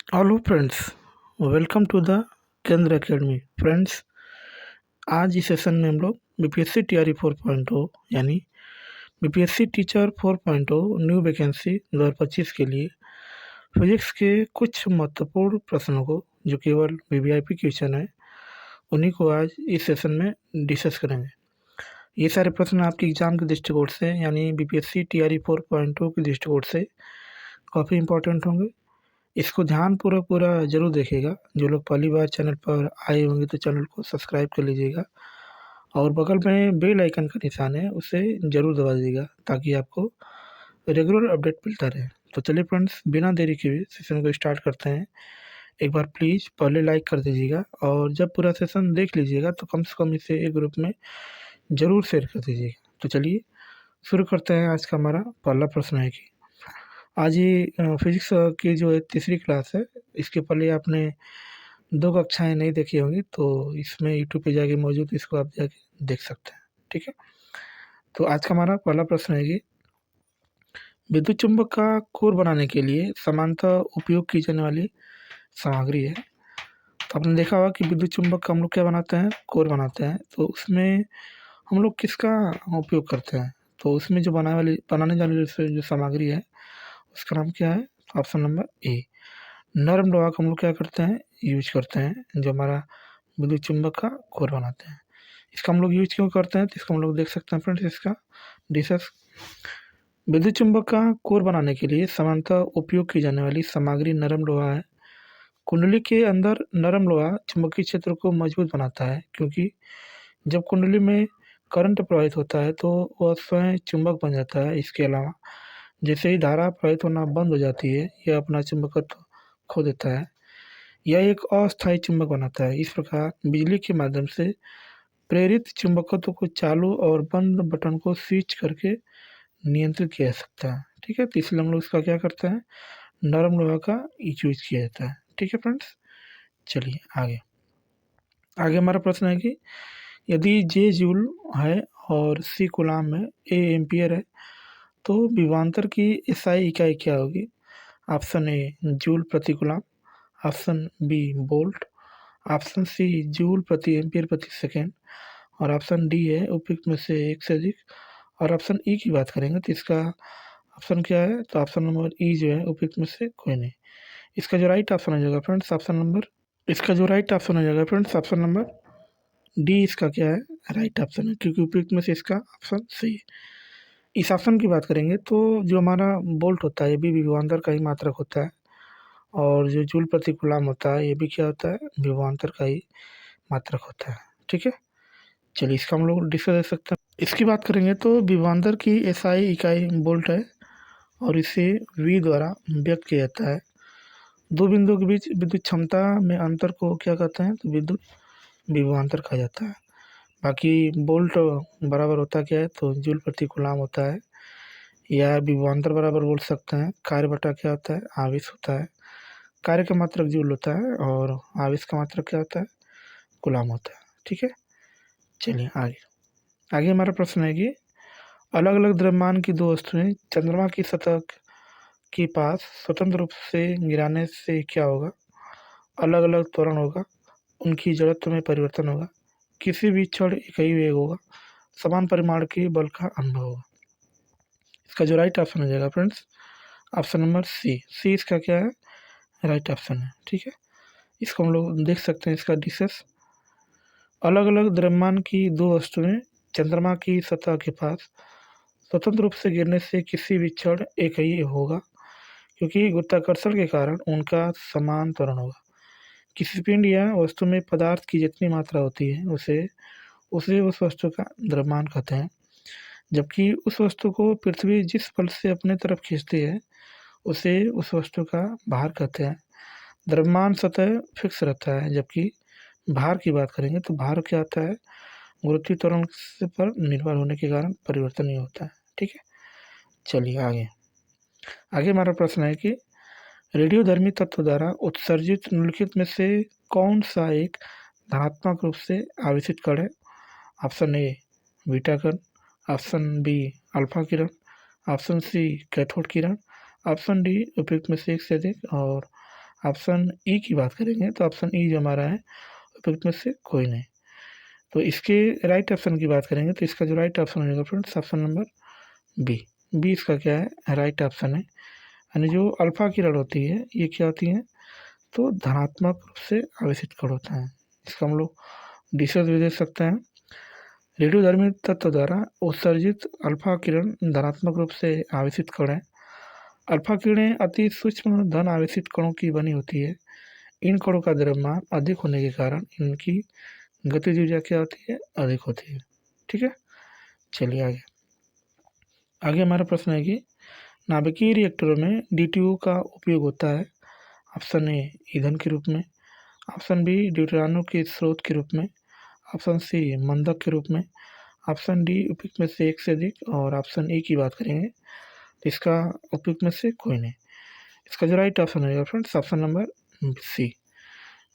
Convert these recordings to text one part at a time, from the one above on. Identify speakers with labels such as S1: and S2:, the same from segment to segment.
S1: Hello friends, welcome to the Kendra academy. Friends, आज इस session में हम लोग बीपीएससी टीआरई 4.0 यानी बीपीएससी टीचर 4.0 न्यू वैकेंसी 2025 के लिए फिजिक्स के कुछ महत्वपूर्ण प्रश्नों को, जो केवल वीवीआईपी क्वेश्चन है, उन्हीं को आज इस सेशन में डिस्कस करेंगे। ये सारे प्रश्न आपके एग्जाम के दृष्टिकोण से यानी बीपीएससी टीआरई 4.0 के दृष्टिकोण से काफ़ी इंपॉर्टेंट होंगे। इसको ध्यानपूर्वक पूरा ज़रूर देखिएगा। जो लोग पहली बार चैनल पर आए होंगे तो चैनल को सब्सक्राइब कर लीजिएगा और बगल में बेल आइकन का निशान है, उसे ज़रूर दबा दीजिएगा ताकि आपको रेगुलर अपडेट मिलता रहे। तो चलिए फ्रेंड्स, बिना देरी के हुए सेशन को स्टार्ट करते हैं। एक बार प्लीज़ पहले लाइक कर दीजिएगा और जब पूरा सेशन देख लीजिएगा तो कम से कम इसे एक ग्रुप में ज़रूर शेयर कर दीजिएगा। तो चलिए शुरू करते हैं। आज का हमारा पहला प्रश्न है कि आज ये फिजिक्स की जो है तीसरी क्लास है। इसके पहले आपने 2 कक्षाएँ नहीं देखी होंगी, तो इसमें यूट्यूब पे जाके मौजूद, इसको आप जाके देख सकते हैं, ठीक है? तो आज का हमारा पहला प्रश्न है कि विद्युत चुम्बक का कोर बनाने के लिए सामान्यतः उपयोग की जाने वाली सामग्री है। तो आपने देखा होगा कि विद्युत चुम्बक का हम लोग क्या बनाते हैं? कोर बनाते हैं। तो उसमें हम लोग किसका उपयोग करते हैं? तो उसमें जो बनाने वाली जो सामग्री है, उसका नाम क्या है? ऑप्शन नंबर ए, नरम लोहा का हम लोग क्या करते हैं? यूज़ करते हैं, जो हमारा विद्युत चुम्बक का कोर बनाते हैं। इसका हम लोग यूज़ क्यों करते हैं? तो इसको हम लोग देख सकते हैं फ्रेंड्स, इसका डिस्कस। विद्युत चुम्बक का कोर बनाने के लिए सामान्यतः उपयोग की जाने वाली सामग्री नरम लोहा है। कुंडली के अंदर नरम लोहा चुंबकीय क्षेत्र को मजबूत बनाता है, क्योंकि जब कुंडली में करंट प्रवाहित होता है तो वह स्वयं चुंबक बन जाता है। इसके अलावा जैसे ही धारा प्रवाहित होना बंद हो जाती है, यह अपना चुंबकत्व खो देता है। यह एक अस्थायी चुंबक बनाता है। इस प्रकार बिजली के माध्यम से प्रेरित चुंबकत्व को चालू और बंद बटन को स्विच करके नियंत्रित किया जा सकता है, ठीक है? तो इसलिए हम लोग इसका क्या करते हैं? नरम लोहा का यूज किया जाता है, ठीक है फ्रेंड्स? चलिए आगे। आगे हमारा प्रश्न है कि यदि जे जूल है और सी कूलाम है, ए एम्पियर है, तो विभवांतर की एसआई इकाई क्या होगी? ऑप्शन ए जूल प्रति coulomb, option B volt, option C joule प्रति एम्पियर प्रति सेकेंड और ऑप्शन डी है उपयुक्त में से एक से अधिक। और ऑप्शन ई की बात करेंगे तो इसका ऑप्शन क्या है? तो ऑप्शन नंबर ई जो है उपयुक्त में से कोई नहीं। इसका जो राइट ऑप्शन हो जाएगा फ्रेंड्स, ऑप्शन नंबर डी इसका क्या है? राइट ऑप्शन है, क्योंकि उपयुक्त में से इसका ऑप्शन सही है। इस ऑप्शन की बात करेंगे तो जो हमारा बोल्ट होता है, ये भी विभवांतर का ही मात्रक होता है और जो जूल प्रति कूलाम होता है, ये भी क्या होता है? विभवांतर का ही मात्रक होता है, ठीक है? चलिए इसका हम लोग डिस्कस कर सकते हैं। इसकी बात करेंगे तो विभवांतर की एसआई इकाई वोल्ट है और इसे वी द्वारा व्यक्त किया जाता है। दो बिंदुओं के बीच विद्युत क्षमता में अंतर को क्या कहते हैं? तो विद्युत विभवांतर कहा जाता है। बाकी वोल्ट बराबर होता क्या है? तो जूल प्रति कूलाम होता है, या विभवांतर बराबर बोल सकते हैं कार्य बटा क्या होता है? आवेश होता है। कार्य का मात्रक जूल होता है और आवेश का मात्रक क्या होता है? कूलाम होता है, ठीक है? चलिए आगे। आगे हमारा प्रश्न है कि अलग अलग द्रव्यमान की दो वस्तुएं चंद्रमा की सतह के पास स्वतंत्र रूप से गिराने से क्या होगा? अलग अलग त्वरण होगा, उनकी जड़त्व में परिवर्तन होगा, किसी भी क्षण एक ही वेग होगा, समान परिमाण के बल का अनुभव होगा। इसका जो राइट ऑप्शन हो जाएगा फ्रेंड्स, ऑप्शन नंबर सी। सी इसका क्या है? राइट ऑप्शन है, ठीक है? इसको हम लोग देख सकते हैं, इसका डिस्कस। अलग अलग द्रव्यमान की दो वस्तुएं चंद्रमा की सतह के पास स्वतंत्र रूप से गिरने से किसी भी क्षण एक ही होगा, क्योंकि गुरुत्वाकर्षण के कारण उनका समान त्वरण होगा। किसी पिंड या वस्तु में पदार्थ की जितनी मात्रा होती है उसे उसे उस वस्तु का द्रव्यमान कहते हैं, जबकि उस वस्तु को पृथ्वी जिस बल से अपने तरफ खींचती है उसे उस वस्तु का भार कहते हैं। द्रव्यमान सतह फिक्स रहता है, जबकि भार की बात करेंगे तो भार क्या होता है? गुरुत्वीय त्वरण पर निर्भर होने के कारण परिवर्तन नहीं होता है, ठीक है? चलिए आगे। आगे हमारा प्रश्न है कि रेडियोधर्मी तत्व द्वारा उत्सर्जित निम्नलिखित में से कौन सा एक धनात्मक रूप से आवेशित कण है? ऑप्शन ए बीटा कण, option be alpha Kiran, option C cathode Kiran, option D उपयुक्त में से एक से अधिक और ऑप्शन ई की बात करेंगे तो ऑप्शन ई जो हमारा है उपयुक्त में से कोई नहीं। तो इसके राइट ऑप्शन की बात करेंगे तो इसका जो राइट ऑप्शन होगा friends option number B. B इसका क्या है राइट ऑप्शन है। यानी जो अल्फा किरण होती है ये क्या होती है तो धनात्मक रूप से आवेशित कण होता है। इसका हम लोग डिस्कस भी देख सकते हैं। रेडियोधर्मी तत्व द्वारा उत्सर्जित अल्फा किरण धनात्मक रूप से आवेशित कण है। अल्फा किरणें अति सूक्ष्म धन आवेशित कणों की बनी होती है। इन कणों का द्रव्यमान अधिक होने के कारण इनकी गतिज ऊर्जा क्या होती है अधिक होती है। ठीक है, चलिए आगे। आगे हमारा प्रश्न है कि नाभिकीय रिएक्टरों में DTO का उपयोग होता है। ऑप्शन ए ईंधन के रूप में, ऑप्शन बी ड्यूटेरानो के स्रोत के रूप में, ऑप्शन सी मंदक के रूप में, ऑप्शन डी उपयुक्त में से एक से अधिक और ऑप्शन ए की बात करेंगे तो इसका उपयुक्त में से कोई नहीं। इसका जो राइट ऑप्शन होगा फ्रेंड्स ऑप्शन नंबर सी।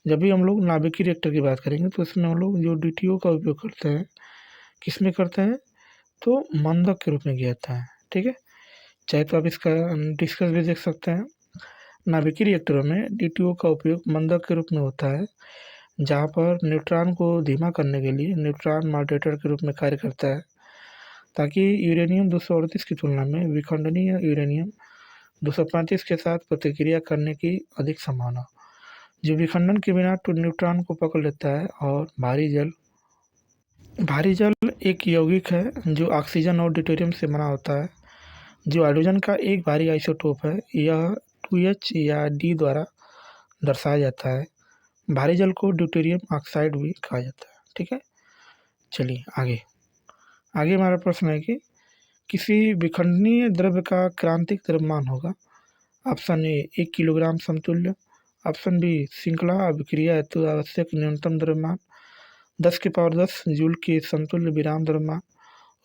S1: जब भी हम लोग नाभिकीय रिएक्टर की बात करेंगे तो इसमें हम लोग जो DTO का उपयोग करते हैं किस में करते हैं तो मंदक के रूप में किया जाता है। ठीक है, चाहे तो आप इसका डिस्कस भी देख सकते हैं। नाभिकीय रिएक्टरों में DTO का उपयोग मंदक के रूप में होता है जहाँ पर न्यूट्रॉन को धीमा करने के लिए न्यूट्रॉन मॉडरेटर के रूप में कार्य करता है ताकि यूरेनियम 238 की तुलना में विखंडनीय यूरेनियम 235 के साथ प्रतिक्रिया करने की अधिक संभावना, जो विखंडन के बिना न्यूट्रॉन को पकड़ लेता है। और भारी जल एक यौगिक है जो ऑक्सीजन और ड्यूटेरियम से बना होता है, जो हाइड्रोजन का एक भारी आइसोटोप है। यह 2H या D द्वारा दर्शाया जाता है। भारी जल को ड्यूटेरियम ऑक्साइड भी कहा जाता है। ठीक है, चलिए आगे। आगे हमारा प्रश्न है कि किसी विखंडनीय द्रव्य का क्रांतिक द्रव्यमान होगा। ऑप्शन ए 1 किलोग्राम समतुल्य, ऑप्शन बी श्रृंखला अभिक्रिया हेतु आवश्यक न्यूनतम द्रव्यमान 10 की पावर 10 जूल के समतुल्य विराम द्रव्यमान,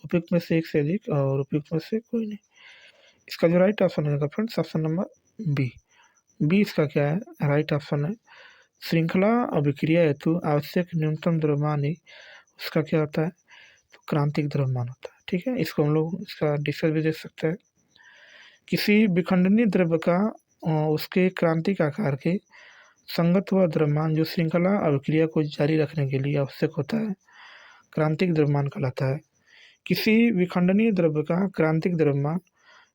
S1: उपयुक्त में से एक से अधिक और उपयुक्त में से कोई नहीं। इसका जो राइट ऑप्शन होगा friends option number B. B इसका क्या है राइट ऑप्शन है। श्रृंखला अभिक्रिया हेतु आवश्यक न्यूनतम द्रव्यमान ही उसका क्या होता है तो क्रांतिक द्रव्यमान होता है। ठीक है, इसको हम लोग इसका डिस्कस भी देख सकते हैं। किसी विखंडनीय द्रव्य का उसके क्रांतिक आकार के संगत हुआ द्रव्यमान जो श्रृंखला अभिक्रिया को जारी रखने के लिए आवश्यक होता है क्रांतिक द्रव्यमान कहलाता है। किसी विखंडनीय द्रव्य का क्रांतिक द्रव्यमान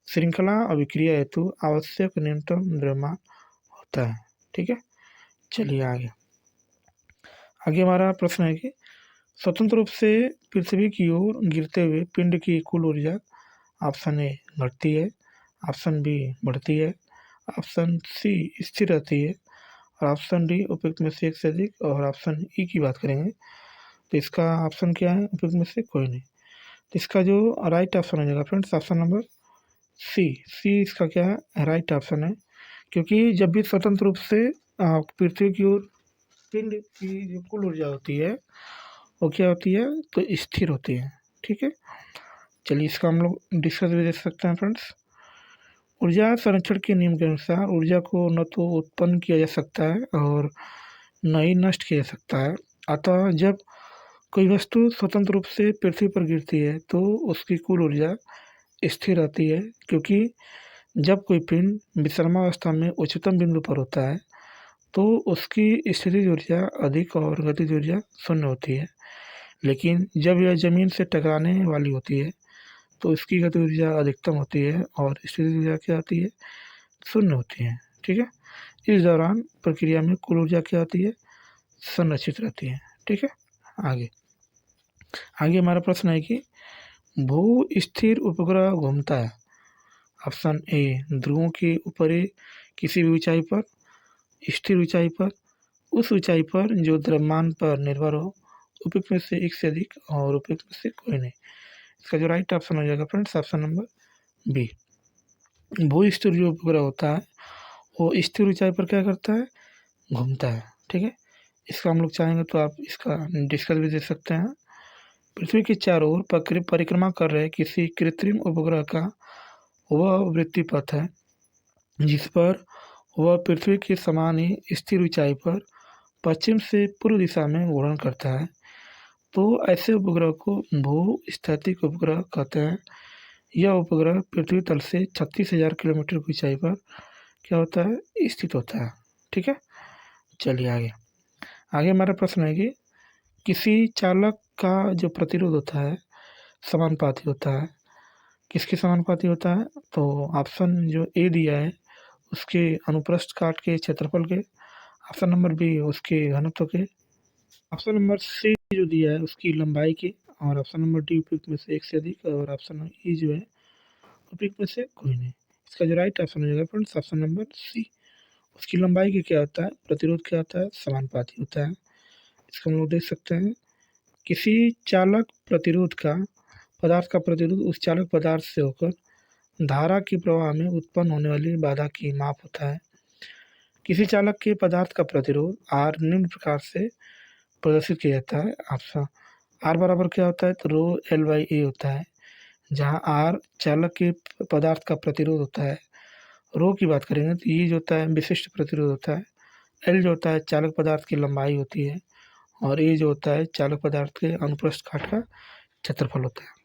S1: श्रृंखला अभिक्रिया हेतु आवश्यक न्यूनतम द्रव्यमान होता है। ठीक है, चलिए आगे। आगे हमारा प्रश्न है कि स्वतंत्र रूप से पृथ्वी की ओर गिरते हुए पिंड की कुल ऊर्जा ऑप्शन ए घटती है, ऑप्शन बी बढ़ती है, ऑप्शन सी स्थिर रहती है और ऑप्शन डी उपयुक्त में से एक से अधिक और ऑप्शन ई की बात करेंगे तो इसका ऑप्शन क्या है उपयुक्त में से कोई नहीं। तो इसका जो राइट ऑप्शन हो जाएगा फ्रेंड्स ऑप्शन नंबर सी। सी इसका क्या है राइट ऑप्शन है, क्योंकि जब भी स्वतंत्र रूप से पृथ्वी की ओर पिंड की जो कुल ऊर्जा होती है वो क्या होती है तो स्थिर होती है। ठीक है, चलिए इसका हम लोग डिस्कस भी देख सकते हैं फ्रेंड्स। ऊर्जा संरक्षण के नियम के अनुसार ऊर्जा को न तो उत्पन्न किया जा सकता है और न ही नष्ट किया जा सकता है। अतः जब कोई वस्तु स्वतंत्र रूप से पृथ्वी पर गिरती है तो उसकी कुल ऊर्जा स्थिर रहती है, क्योंकि जब कोई पिंड विषमावस्था में उच्चतम बिंदु पर होता है तो उसकी स्थितिज ऊर्जा अधिक और गतिज ऊर्जा शून्य होती है। लेकिन जब यह जमीन से टकराने वाली होती है तो इसकी गति ऊर्जा अधिकतम होती है और स्थितिज ऊर्जा क्या होती है शून्य होती है। ठीक है, इस दौरान प्रक्रिया में कुल ऊर्जा क्या होती है संरक्षित रहती है। ठीक है, आगे हमारा प्रश्न है कि भू स्थिर उपग्रह घूमता है। ऑप्शन ए ध्रुवों के ऊपरी किसी भी ऊंचाई पर, स्थिर ऊंचाई पर, उस ऊंचाई पर जो द्रव्यमान पर निर्भर हो, उपयुक्त में से एक से अधिक और उपयुक्त में से कोई नहीं। इसका जो राइट ऑप्शन हो जाएगा फ्रेंड्स ऑप्शन नंबर बी। भू स्थिर जो उपग्रह होता है वो स्थिर ऊंचाई पर क्या करता है घूमता है। ठीक है, इसका हम लोग चाहेंगे तो आप इसका डिस्कस भी दे सकते हैं। पृथ्वी के चारों ओर परिक्रमा कर रहे किसी कृत्रिम उपग्रह का वह वृत्ति पथ है जिस पर वह पृथ्वी के समान ही स्थिर ऊंचाई पर पश्चिम से पूर्व दिशा में घूर्णन करता है। तो ऐसे उपग्रह को भू स्थैतिक उपग्रह कहते हैं। यह उपग्रह पृथ्वी तल से 36,000 किलोमीटर की ऊंचाई पर क्या होता है स्थित होता है। ठीक है। चलिए आगे। आगे हमारा प्रश्न है कि किसी चालक का जो प्रतिरोध होता है समानुपाती होता है, किसके समानुपाती होता है? तो ऑप्शन जो ए दिया है उसके अनुप्रस्थ काट के क्षेत्रफल के, ऑप्शन नंबर बी उसके घनत्व के, ऑप्शन नंबर सी जो दिया है उसकी लंबाई के, और ऑप्शन नंबर डी उपयुक्त में से एक से अधिक, और ऑप्शन नंबर ई जो है उपयुक्त में से कोई नहीं। इसका जो राइट ऑप्शन हो जाएगा फ्रेंड्स ऑप्शन नंबर सी। उसकी लंबाई के क्या होता है, प्रतिरोध क्या होता है, समानुपाती होता है। इसको हम लोग देख सकते हैं, किसी चालक प्रतिरोध का, पदार्थ का प्रतिरोध उस चालक पदार्थ से होकर धारा के प्रवाह में उत्पन्न होने वाली बाधा की माप होता है। किसी चालक के पदार्थ का प्रतिरोध आर निम्न प्रकार से प्रदर्शित किया जाता है। ऑप्शन आर बराबर क्या होता है, तो रो एल बाई ए होता है, जहाँ आर चालक के पदार्थ का प्रतिरोध होता है। रो की बात करेंगे तो ये जो होता है विशिष्ट प्रतिरोध होता है। एल जो होता है चालक पदार्थ की लंबाई होती है, और ए जो होता है चालक पदार्थ के अनुप्रस्थ काट का क्षेत्रफल होता है।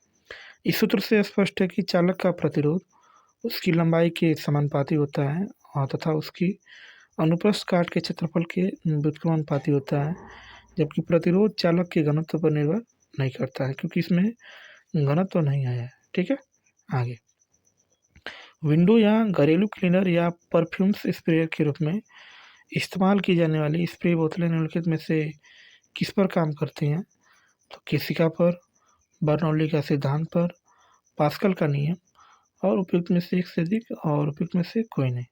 S1: इस सूत्र से स्पष्ट है कि चालक का प्रतिरोध उसकी लंबाई के समानुपाती होता है, और तथा उसकी अनुप्रस्थ काट के क्षेत्रफल के व्युत्क्रमानुपाती होता है, जबकि प्रतिरोध चालक के घनत्व पर निर्भर नहीं करता है, क्योंकि इसमें घनत्व नहीं आया है। ठीक है। आगे, विंडो या घरेलू क्लीनर या परफ्यूम्स स्प्रे के रूप में इस्तेमाल की जाने वाली स्प्रे बोतलें निम्नलिखित में से किस पर काम करती हैं? तो केशिका पर, बर्नौली का सिद्धांत पर, पास्कल का नियम, और उपयुक्त में से एक से अधिक, और उपयुक्त में से कोई नहीं।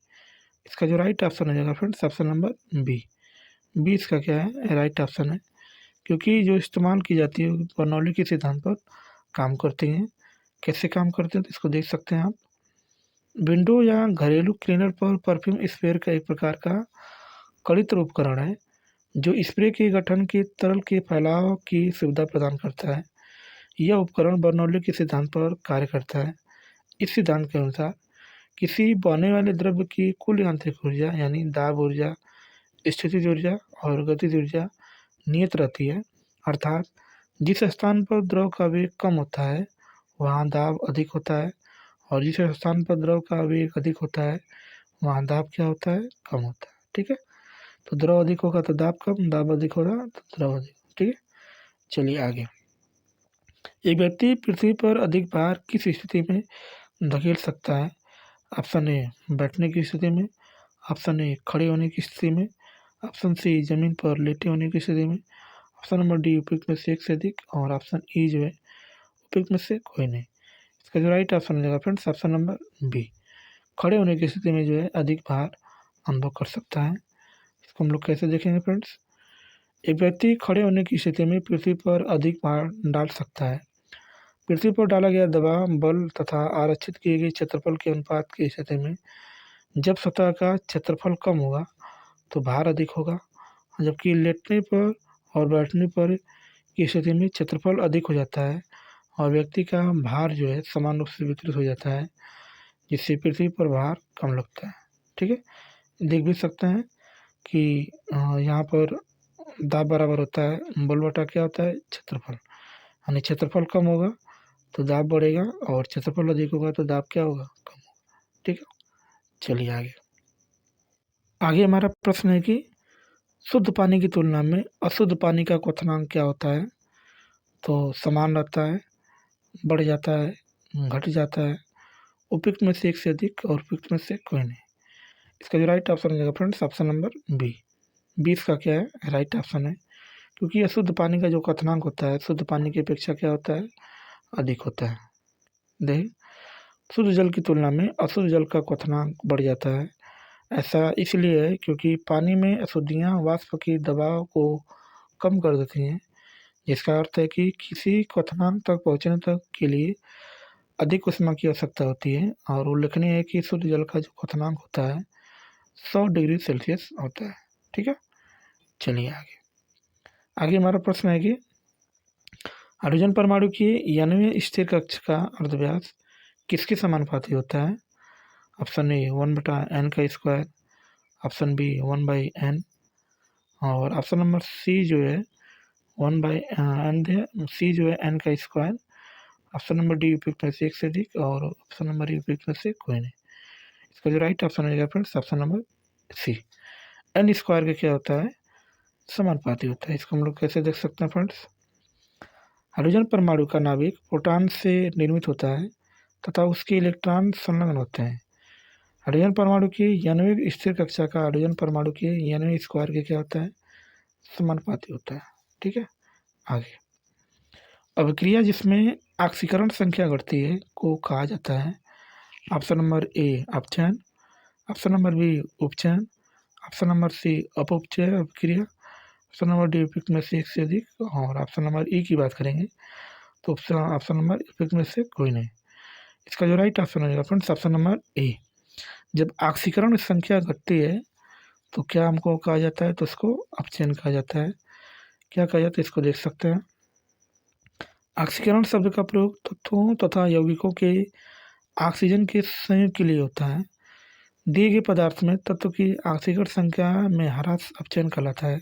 S1: इसका जो राइट ऑप्शन हो जाएगा friends option number B. B इसका क्या है, राइट ऑप्शन है, क्योंकि जो इस्तेमाल की जाती है बर्नौली के सिद्धांत पर काम करती हैं। कैसे काम करते हैं तो इसको देख सकते हैं आप। विंडो या घरेलू क्लीनर पर परफ्यूम स्प्रेयर का एक प्रकार का कड़ित्र उपकरण है जो स्प्रे के गठन के तरल के फैलाव की सुविधा प्रदान करता है। यह उपकरण बर्नौली के सिद्धांत पर कार्य करता है। इस सिद्धांत के अनुसार किसी बहने वाले द्रव्य की कुल यांत्रिक ऊर्जा यानी दाब ऊर्जा, स्थितिज ऊर्जा और गतिज ऊर्जा नियत रहती है। अर्थात जिस स्थान पर द्रव का वेग कम होता है वहाँ दाब अधिक होता है, और जिस स्थान पर द्रव का वेग अधिक होता है वहाँ दाब क्या होता है, कम होता है। ठीक है। तो द्रव अधिक होगा तो दाब कम, दाब अधिक होगा तो द्रव अधिक। ठीक है। चलिए आगे। एक व्यक्ति पृथ्वी पर अधिक भार किस स्थिति में धकेल सकता है? ऑप्शन ए बैठने की स्थिति में, ऑप्शन ए खड़े होने की स्थिति में, ऑप्शन सी जमीन पर लेटे होने की स्थिति में, ऑप्शन नंबर डी उपयुक्त में से एक से अधिक, और ऑप्शन ई जो है उपयुक्त में से कोई नहीं। इसका जो राइट ऑप्शन मिलेगा फ्रेंड्स ऑप्शन नंबर बी। खड़े होने की स्थिति में जो है अधिक भार अनुभव कर सकता है। इसको हम लोग कैसे देखेंगे फ्रेंड्स। एक व्यक्ति खड़े होने की स्थिति में पृथ्वी पर अधिक भार डाल सकता है। पृथ्वी पर डाला गया दबाव, बल तथा आरक्षित किए गए क्षेत्रफल के अनुपात की स्थिति में जब सतह का क्षेत्रफल कम होगा तो भार अधिक होगा, जबकि लेटने पर और बैठने पर की स्थिति में क्षेत्रफल अधिक हो जाता है और व्यक्ति का भार जो है समान रूप से वितरित हो जाता है, जिससे पृथ्वी पर भार कम लगता है। ठीक है। देख भी सकते हैं कि यहाँ पर दाब बराबर होता है बल बटा क्या होता है, क्षेत्रफल। यानी क्षेत्रफल कम होगा तो दाब बढ़ेगा, और क्षेत्रफल अधिक होगा तो दाब क्या होगा, कम होगा। ठीक है। चलिए आगे। आगे हमारा प्रश्न है कि शुद्ध पानी की तुलना में अशुद्ध पानी का क्वथनांक क्या होता है? तो समान रहता है, बढ़ जाता है, घट जाता है, उपयुक्त में से एक से अधिक, और उपयुक्त में से कोई नहीं। इसका जो राइट ऑप्शन रहेगा friends option number B. B इसका क्या है, राइट ऑप्शन है, क्योंकि अशुद्ध पानी का जो क्वथनांक होता है शुद्ध पानी की अपेक्षा क्या होता है, अधिक होता है। देखिए, शुद्ध जल की तुलना में अशुद्ध जल का क्वथनांक बढ़ जाता है। ऐसा इसलिए है क्योंकि पानी में अशुद्धियाँ वाष्प की दबाव को कम कर देती हैं, जिसका अर्थ है कि किसी क्वथनांक तक पहुँचने तक के लिए अधिक ऊष्मा की आवश्यकता होती है। और उल्लेखनीय है कि शुद्ध जल का जो क्वथनांक होता है 100 डिग्री सेल्सियस होता है। ठीक है। चलिए आगे। आगे हमारा प्रश्न है कि हाइड्रोजन परमाणु की 91वें स्थिर कक्ष का अर्धव्यास किसके समानुपाती होता है? ऑप्शन ए 1/n का स्क्वायर, ऑप्शन बी 1/n, और ऑप्शन नंबर सी जो है 1/n है, सी जो है n का स्क्वायर, ऑप्शन नंबर डी उपयुक्त में से एक से अधिक, और ऑप्शन नंबर ई उपयुक्त में से कोई नहीं। इसका जो राइट ऑप्शन रहेगा friends option number C. N square के क्या होता है, समानुपाती होता है। इसको हम लोग कैसे देख सकते हैं फ्रेंड्स, हाइड्रोजन परमाणु का नाभिक प्रोटॉन से निर्मित होता है तथा उसके इलेक्ट्रॉन संलग्न होते हैं। हाइड्रोजन परमाणु की यानविक स्थिर कक्षा का हाइड्रोजन परमाणु के यानविक स्क्वायर के क्या होता है, समानुपाती होता है। ठीक है, आगे अभिक्रिया जिसमें ऑक्सीकरण संख्या घटती है को कहा जाता है। ऑप्शन नंबर ए अपचयन, ऑप्शन नंबर बी उपचयन, ऑप्शन नंबर सी अपउपचय अभिक्रिया, ऑप्शन नंबर डी उपयुक्त में से एक से अधिक, और ऑप्शन नंबर ई की बात करेंगे तो ऑप्शन नंबर उपयुक्त में से कोई नहीं। इसका जो राइट ऑप्शन होगा फ्रेंड्स ऑप्शन नंबर ए। जब ऑक्सीकरण संख्या घटती है तो क्या हमको कहा जाता है, तो उसको अपचयन कहा जाता है। क्या कहा जाता है इसको देख सकते हैं। ऑक्सीकरण शब्द का प्रयोग तत्वों तथा यौगिकों के ऑक्सीजन के संयोग के लिए होता है। दिए गए पदार्थ में तत्व की ऑक्सीकरण संख्या में ह्रास अपचयन कहलाता है।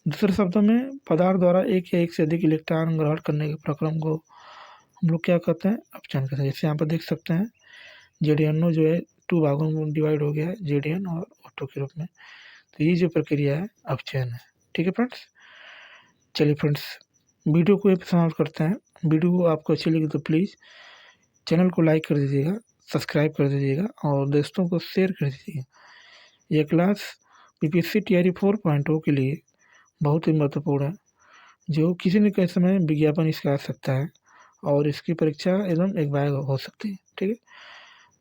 S1: दूसरे शब्दों में पदार्थ द्वारा एक या एक से अधिक इलेक्ट्रॉन ग्रहण करने के प्रक्रम को हम लोग क्या कहते हैं, अपचयन कहते हैं। जैसे यहाँ पर देख सकते हैं जेडीएनओ जो है 2 भागों में डिवाइड हो गया है, जेडीएन और ऑटो के रूप में। तो ये जो प्रक्रिया है अपचयन है। ठीक है फ्रेंड्स, चलिए फ्रेंड्स वीडियो को समाप्त करते हैं। वीडियो आपको अच्छी लगी तो प्लीज़ चैनल को लाइक कर दीजिएगा, सब्सक्राइब कर दीजिएगा और दोस्तों को शेयर कर दीजिएगा। यह क्लास बीपीएससी टीआरई 4.0 के लिए बहुत ही महत्वपूर्ण है, जो किसी न किसी समय विज्ञापन इसका आ सकता है और इसकी परीक्षा एकदम एक बार हो सकती है। ठीक है,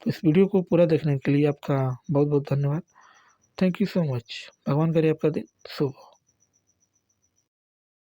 S1: तो इस वीडियो को पूरा देखने के लिए आपका बहुत बहुत धन्यवाद। Thank you so much. भगवान करे आपका दिन शुभ हो।